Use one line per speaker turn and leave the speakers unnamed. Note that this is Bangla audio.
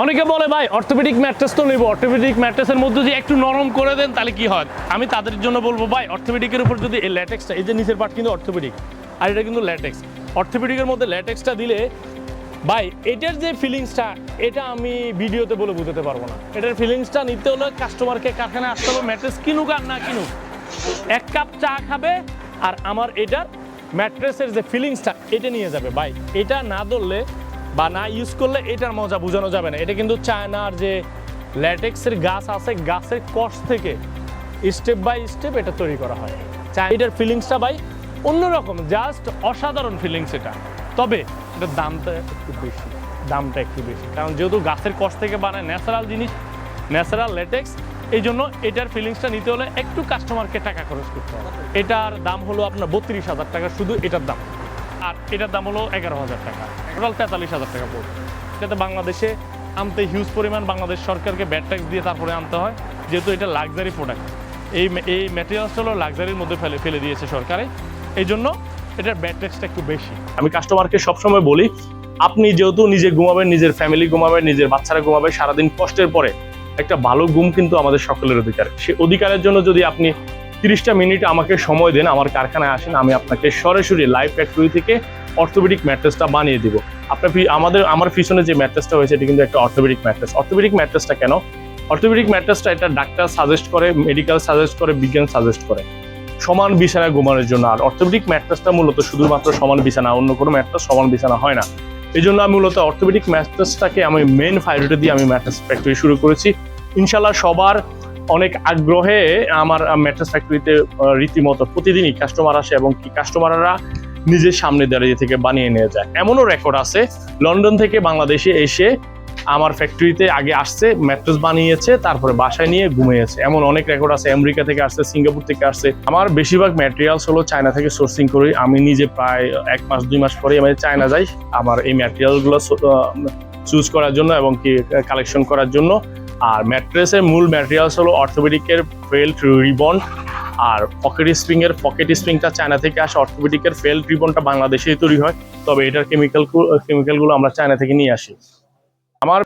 অনেকে বলে ভাই অর্থোপেডিক ম্যাট্রেস তো নেব, অর্থোপেডিক ম্যাট্রেসের মধ্যে যদি একটু নরম করে দেন তাহলে কি হয়। আমি তাদের জন্য বলবো ভাই অর্থোপেডিকের উপর যদি এই ল্যাটেক্সটা, এই যে নিচের পার্ট কিন্তু অর্থোপেডিক আর এটা কিন্তু ল্যাটেক্স, অর্থোপেডিকের মধ্যে ল্যাটেক্সটা দিলে ভাই এটার যে ফিলিংসটা এটা আমি ভিডিওতে বলে বোঝাতে পারবো না। এটার ফিলিংসটা নিতে হলে কাস্টমারকে কারখানায় আসতে হবে, ম্যাট্রেস কিনুক আর না কিনুক, এক কাপ চা খাবে আর আমার এটার ম্যাট্রেসের যে ফিলিংসটা এটা নিয়ে যাবে। ভাই এটা না ধরলে বা না ইউজ করলে এটার মজা বোঝানো যাবে না। এটা কিন্তু চায়নার যে ল্যাটেক্সের গাছ আছে, গাছের কষ থেকে স্টেপ বাই স্টেপ এটা তৈরি করা হয়। এটার ফিলিংসটা ভাই অন্যরকম, জাস্ট অসাধারণ ফিলিংস এটা। তবে এটার দামটা একটু বেশি, কারণ যেহেতু গাছের কষ থেকে বানায়, ন্যাচারাল জিনিস, ন্যাচারাল ল্যাটেক্স, এই জন্য এটার ফিলিংসটা নিতে হলে একটু কাস্টমারকে টাকা খরচ করতে হবে। এটার দাম হলো আপনার 32,000 টাকা শুধু এটার দাম, আর এটার দাম হলো 11,000 টাকা, টোটাল 43,000 টাকা পড়বে। এটাতে বাংলাদেশে আনতে হিউজ পরিমাণ বাংলাদেশ সরকারকে ব্যাড ট্যাক্স দিয়ে তারপরে আনতে হয়, যেহেতু এটা লাক্সারি প্রোডাক্ট। এই ম্যাটেরিয়ালসটা হলো লাক্সারির মধ্যে ফেলে দিয়েছে সরকারে, এই জন্য এটার ব্যাড ট্যাক্সটা একটু বেশি। আমি কাস্টমারকে সবসময় বলি, আপনি যেহেতু নিজে ঘুমাবেন, নিজের ফ্যামিলি ঘুমাবে, নিজের বাচ্চারা ঘুমাবে, সারাদিন কষ্টের পরে একটা ভালো ঘুম কিন্তু আমাদের সকলের অধিকার। সেই অধিকারের জন্য যদি আপনি 30টা মিনিট আমাকে সময় দেন, আমার কারখানায় আসেন, আমি আপনাকে সরাসরি লাইভ ফ্যাক্টরি থেকে অর্থোপেডিক ম্যাট্রেসটা বানিয়ে দিব। আমার পিছনে যে ম্যাট্রেসটা হয়েছে এটা কিন্তু একটা অর্থোপেডিক ম্যাট্রেস। অর্থোপেডিক ম্যাট্রেসটা কেন? অর্থোপেডিক ম্যাট্রেসটা এটা ডাক্তার সাজেস্ট করে, মেডিকেল সাজেস্ট করে, বিজ্ঞান সাজেস্ট করে সমান বিছানায় ঘুমানোর জন্য। আর অর্থোপেডিক ম্যাট্রেসটা মূলত শুধুমাত্র সমান বিছানা, অন্য কোনো ম্যাট্রেস সমান বিছানা হয় না। এই জন্য আমি মূলত অর্থোপেডিক ম্যাট্রেসটাকে আমি মেন প্রায়োরিটি দিয়ে আমি ম্যাট্রেস ফ্যাক্টরি শুরু করেছি। ইনশাল্লাহ সবার অনেক আগ্রহে আমার ম্যাট্রেস ফ্যাক্টরিতে রীতিমতো প্রতিদিনই কাস্টমার আসে এবং কি কাস্টমাররা নিজের সামনে দাঁড়িয়ে থেকে বানিয়ে নিয়ে যায়। এমনও রেকর্ড আছে, লন্ডন থেকে বাংলাদেশে এসে আমার ফ্যাক্টরিতে আগে আসছে, ম্যাট্রেস বানিয়েছে, তারপরে বাসায় নিয়ে ঘুমিয়েছে। এমন অনেক রেকর্ড আছে। আমেরিকা থেকে আসছে, সিঙ্গাপুর থেকে আসছে। আমার বেশিরভাগ ম্যাটেরিয়ালস হলো চায়না থেকে সোর্সিং করি। আমি নিজে প্রায় 1 মাস 2 মাস পরে আমি চায়না যাই আমার এই ম্যাটেরিয়ালগুলো চুজ করার জন্য এবং কি কালেকশন করার জন্য। আর ম্যাট্রেসের মূল ম্যাটেরিয়ালস হলো অর্থোপেডিকের ফেল্ট রিবন আর পকেট স্প্রিংটা চায়না থেকে আসে। অর্থোপেডিকের ফেল্ট রিবনটা বাংলাদেশেই তৈরি হয়, তবে এটার কেমিক্যালগুলো আমরা চায়না থেকে নিয়ে আসি। আমার